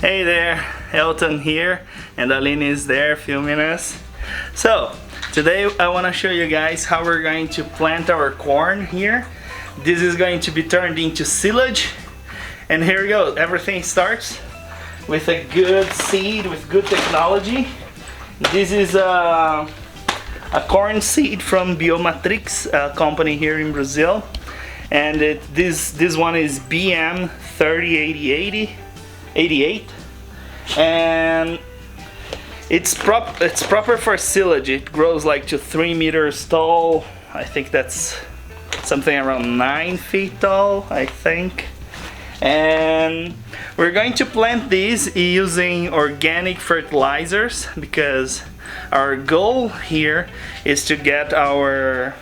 Hey there, Elton here, and Aline is there filming us. So, today I want to show you guys how we're going to plant our corn here. This is going to be turned into silage, and here we go. Everything starts with a good seed, with good technology. This is a corn seed from Biomatrix, a company here in Brazil, and this one is BM 3088, and it's proper for silage. It grows like to 3 meters tall. I think that's something around 9 feet tall, I think. And we're going to plant these using organic fertilizers because our goal here is to get our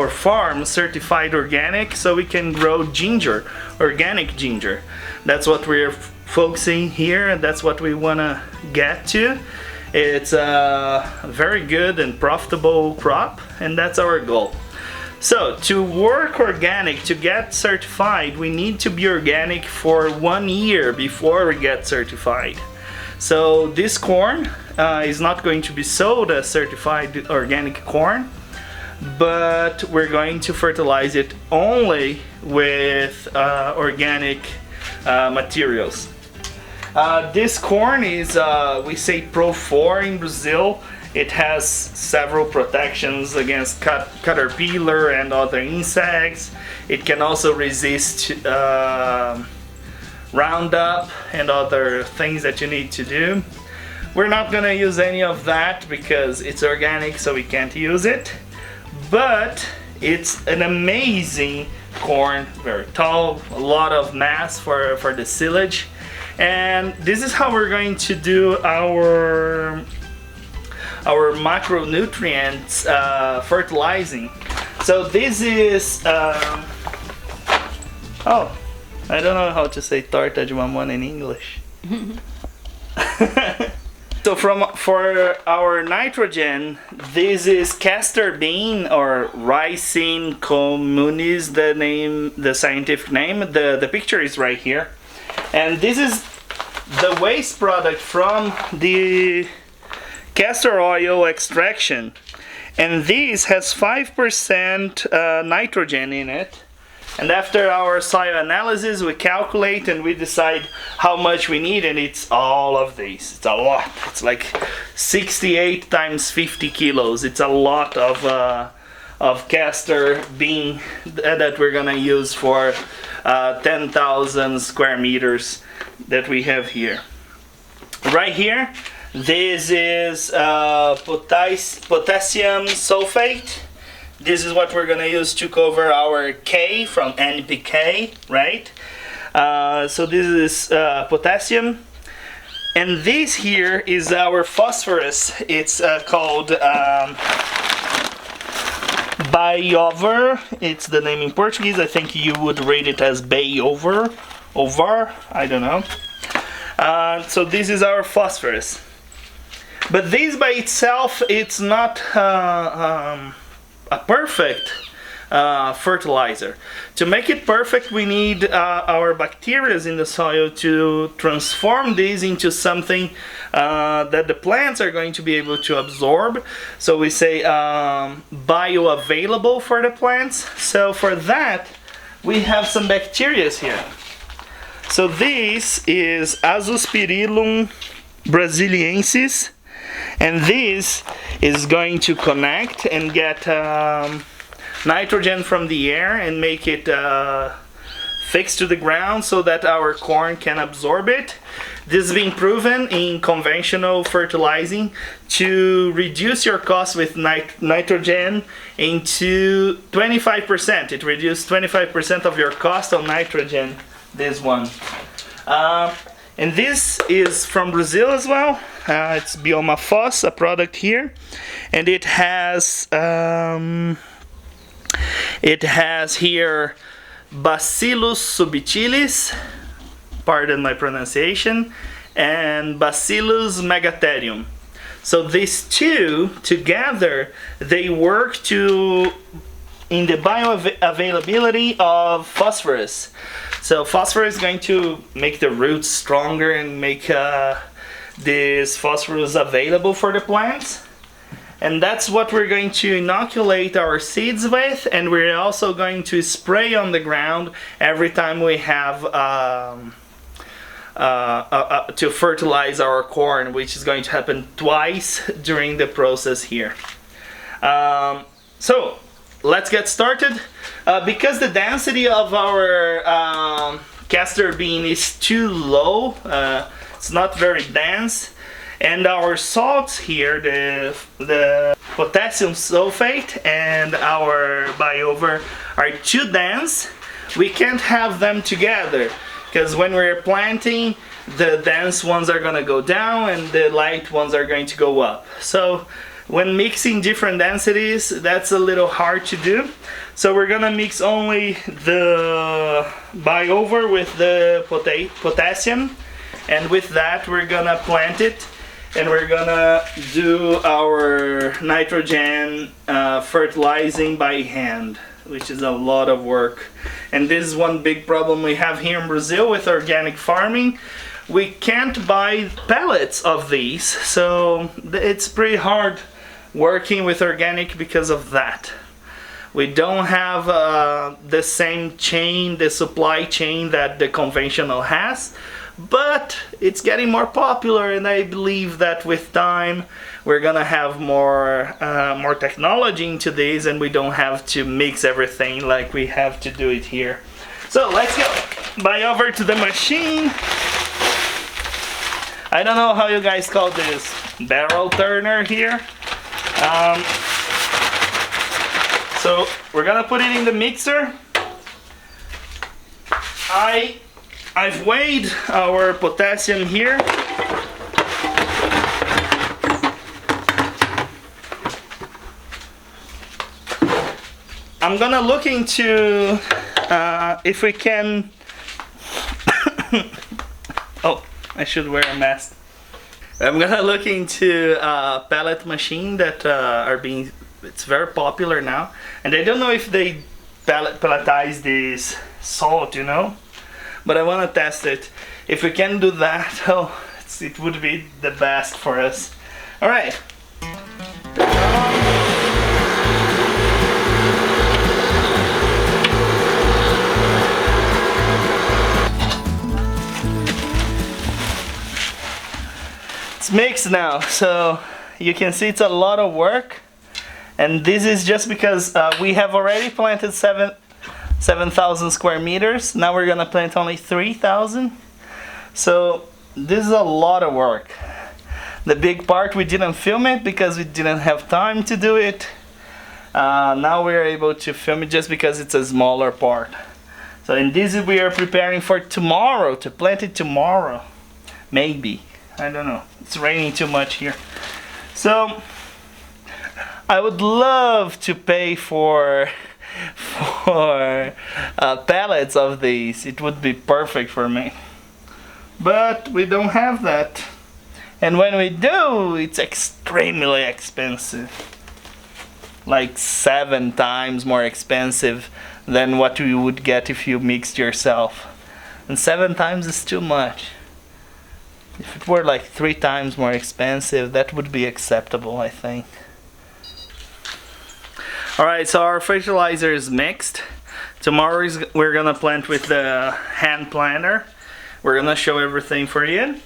farm certified organic so we can grow ginger, organic ginger. That's what we're focusing here, and that's what we want to get to. It's a very good and profitable crop, and that's our goal. So to work organic, to get certified, we need to be organic for 1 year before we get certified. So this corn is not going to be sold as certified organic corn, but we're going to fertilize it only with organic materials. This corn is, we say Pro 4 in Brazil. It has several protections against caterpillar and other insects. It can also resist Roundup and other things that you need to do. We're not gonna use any of that because it's organic, so we can't use it. But it's an amazing corn, very tall, a lot of mass for the silage. And this is how we're going to do our macronutrients fertilizing. So this is oh, I don't know how to say torta de mamão in English. So for our nitrogen, this is castor bean or Ricin communis, the scientific name. The picture is right here, and this is the waste product from the castor oil extraction, and this has 5% nitrogen in it. And after our soil analysis, we calculate and we decide how much we need, and it's all of these. It's a lot. It's like 68 times 50 kilos. It's a lot of castor bean that we're gonna use for 10,000 square meters that we have here. Right here, this is potassium sulfate. This is what we're gonna use to cover our K from NPK, right? So this is potassium, and this here is our phosphorus. It's called Bayover. It's the name in Portuguese. I think you would read it as Bayover, I don't know. So this is our phosphorus. But this by itself, it's not a perfect fertilizer. To make it perfect, we need our bacteria in the soil to transform these into something that the plants are going to be able to absorb. So we say bioavailable for the plants. So for that, we have some bacteria here. So this is Azospirillum brasiliensis, and this is going to connect and get nitrogen from the air and make it fixed to the ground so that our corn can absorb it. This has been proven in conventional fertilizing to reduce your cost with nitrogen into 25%. It reduced 25% of your cost on nitrogen, this one. And this is from Brazil as well. It's Biomafos, a product here, and it has here Bacillus subtilis, pardon my pronunciation, and Bacillus megatherium. So these two together, they work in the bioavailability of phosphorus. So phosphorus is going to make the roots stronger and make this phosphorus available for the plants. And that's what we're going to inoculate our seeds with, and we're also going to spray on the ground every time we have to fertilize our corn, which is going to happen twice during the process here. So let's get started. Because the density of our castor bean is too low, it's not very dense, and our salts here, the potassium sulfate and our biover are too dense, we can't have them together, because when we're planting, the dense ones are going to go down and the light ones are going to go up. So when mixing different densities, that's a little hard to do. So we're gonna mix only the biover with the potassium, and with that we're gonna plant it, and we're gonna do our nitrogen fertilizing by hand, which is a lot of work. And this is one big problem we have here in Brazil with organic farming. We can't buy pellets of these, so it's pretty hard working with organic because of that. We don't have the same chain, the supply chain that the conventional has, but it's getting more popular, and I believe that with time we're gonna have more technology into these, and we don't have to mix everything like we have to do it here. So let's go over to the machine. I don't know how you guys call this, barrel turner here. So we're gonna put it in the mixer. I've weighed our potassium here. I'm gonna look into if we can. Oh, I should wear a mask. I'm gonna look into a pellet machine that it's very popular now, and I don't know if they pelletize this salt, you know, but I want to test it. If we can do that, oh, it would be the best for us. All right. It's mixed now, so you can see it's a lot of work, and this is just because we have already planted 7,000 square meters. Now we're gonna plant only 3,000, so this is a lot of work. The big part, we didn't film it because we didn't have time to do it. Now we're able to film it just because it's a smaller part. So in this we are preparing for tomorrow, to plant it tomorrow, maybe. I don't know. It's raining too much here. So I would love to pay for pallets of these. It would be perfect for me. But we don't have that. And when we do, it's extremely expensive. Like 7 times more expensive than what you would get if you mixed yourself. And 7 times is too much. If it were like 3 times more expensive, that would be acceptable, I think. Alright, so our fertilizer is mixed. Tomorrow we're gonna plant with the hand planter. We're gonna show everything for you.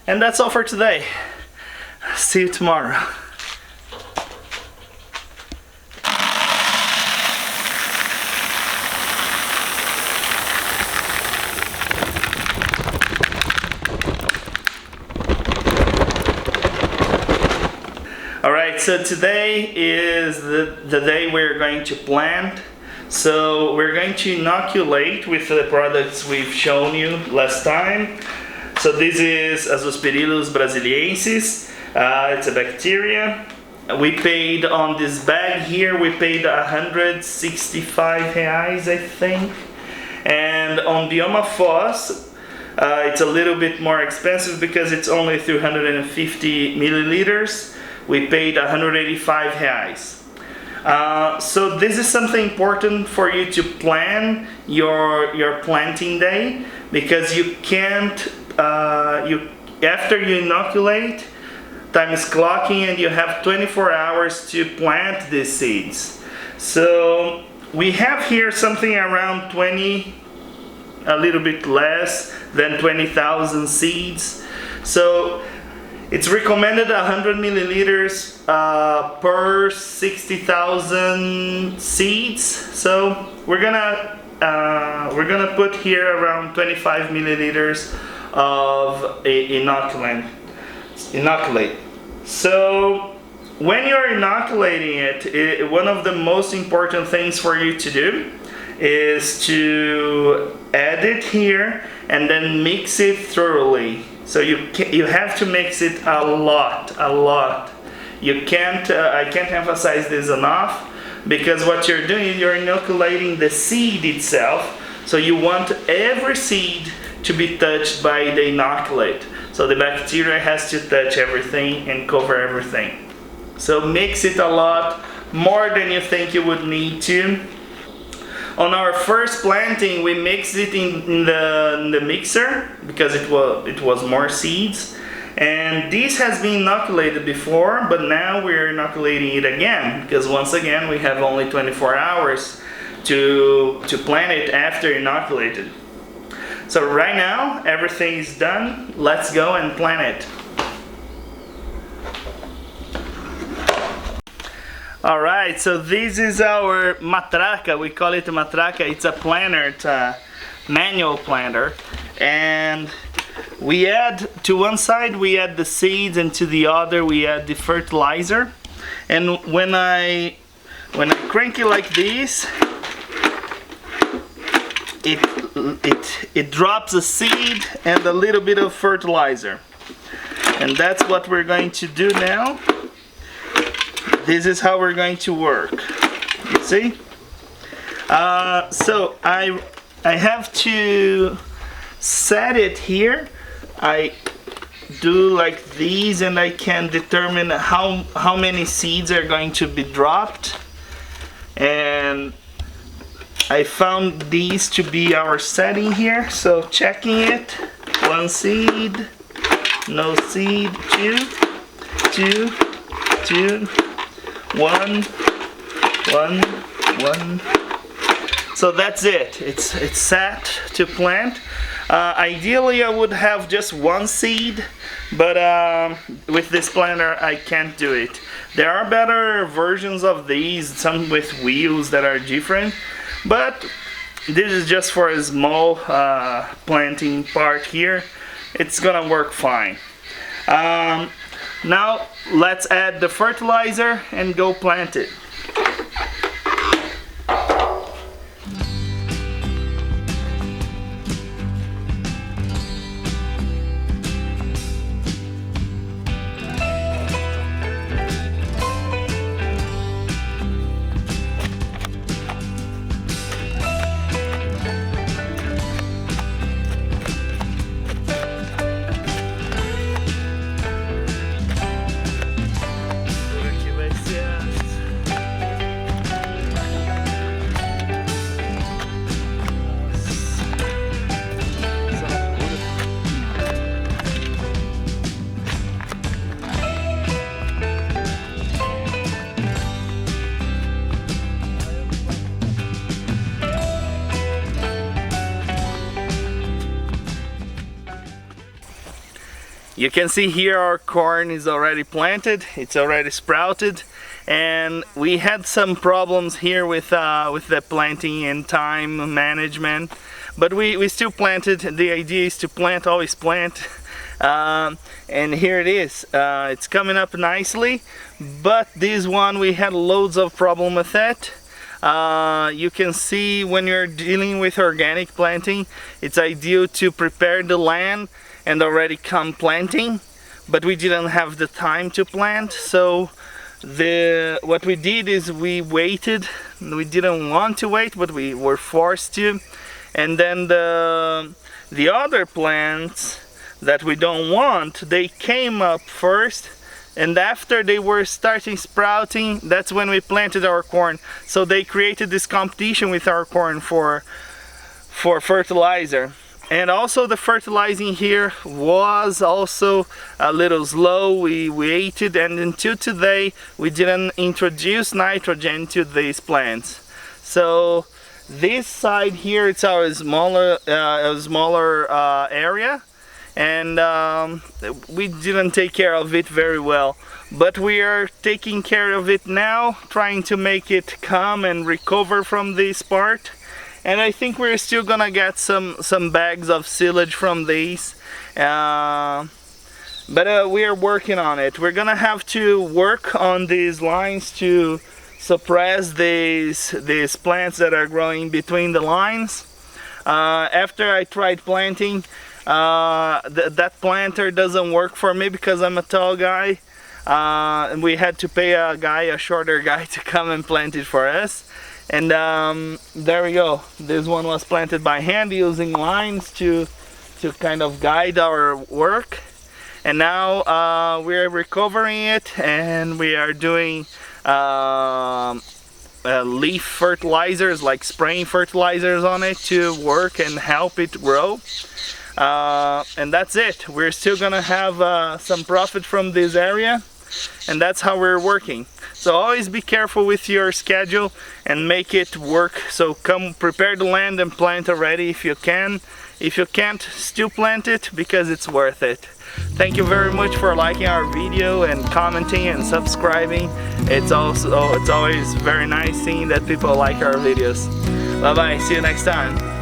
And that's all for today. See you tomorrow. Alright, so today is the day we're going to plant. So we're going to inoculate with the products we've shown you last time. So this is Azospirillus brasiliensis. It's a bacteria. We paid on this bag here, we paid 165 reais, I think. And on Bioma Foz, it's a little bit more expensive because it's only 350 milliliters. We paid 185 reais. So this is something important for you to plan your planting day, because you can't after you inoculate, time is clocking and you have 24 hours to plant these seeds. So we have here something around 20, a little bit less than 20,000 seeds. So it's recommended 100 milliliters per 60,000 seeds. So we're gonna put here around 25 milliliters of inoculate. So when you're inoculating it, one of the most important things for you to do is to add it here and then mix it thoroughly. So you have to mix it a lot. You can't I can't emphasize this enough, because what you're doing, you're inoculating the seed itself. So you want every seed to be touched by the inoculate. So the bacteria has to touch everything and cover everything. So mix it a lot, more than you think you would need to. On our first planting, we mixed it in the mixer because it was more seeds. And this has been inoculated before, but now we're inoculating it again, because once again we have only 24 hours to plant it after inoculated. So right now everything is done. Let's go and plant it. Alright, so this is our matraca. We call it a matraca. It's a planter, it's a manual planter. And we add, to one side we add the seeds, and to the other we add the fertilizer. And when I crank it like this, it drops a seed and a little bit of fertilizer. And that's what we're going to do now. This is how we're going to work. You see? So I have to set it here. I do like these, and I can determine how many seeds are going to be dropped. And I found these to be our setting here. So checking it. 1 seed, no seed, 2, 2, 2. 1, 1, 1. So that's it. It's set to plant. Ideally I would have just 1 seed, but with this planter I can't do it. There are better versions of these, some with wheels that are different, but this is just for a small planting part here. It's gonna work fine. Now let's add the fertilizer and go plant it. You can see here our corn is already planted, it's already sprouted, and we had some problems here with the planting and time management, but we still planted. The idea is to plant, always plant, and here it is. It's coming up nicely, but this one we had loads of problem with it. You can see when you're dealing with organic planting, it's ideal to prepare the land and already come planting, but we didn't have the time to plant. So what we did is we waited. We didn't want to wait, but we were forced to. And then the other plants that we don't want, they came up first, And after they were starting sprouting, that's when we planted our corn. So they created this competition with our corn for fertilizer. And also the fertilizing here was also a little slow. We waited, and until today we didn't introduce nitrogen to these plants. So this side here, it's our smaller area, and we didn't take care of it very well. But we are taking care of it now, trying to make it come and recover from this part. And I think we're still gonna get some bags of silage from these, but we are working on it. We're gonna have to work on these lines to suppress these plants that are growing between the lines. After I tried planting, that planter doesn't work for me because I'm a tall guy, and we had to pay a shorter guy to come and plant it for us. And there we go. This one was planted by hand using lines to kind of guide our work. And now we're recovering it, and we are doing leaf fertilizers, like spraying fertilizers on it to work and help it grow. And that's it. We're still gonna have some profit from this area, and that's how we're working. So always be careful with your schedule and make it work. So come prepare the land and plant already if you can. If you can't, still plant it because it's worth it. Thank you very much for liking our video and commenting and subscribing. It's always very nice seeing that people like our videos. Bye bye, see you next time.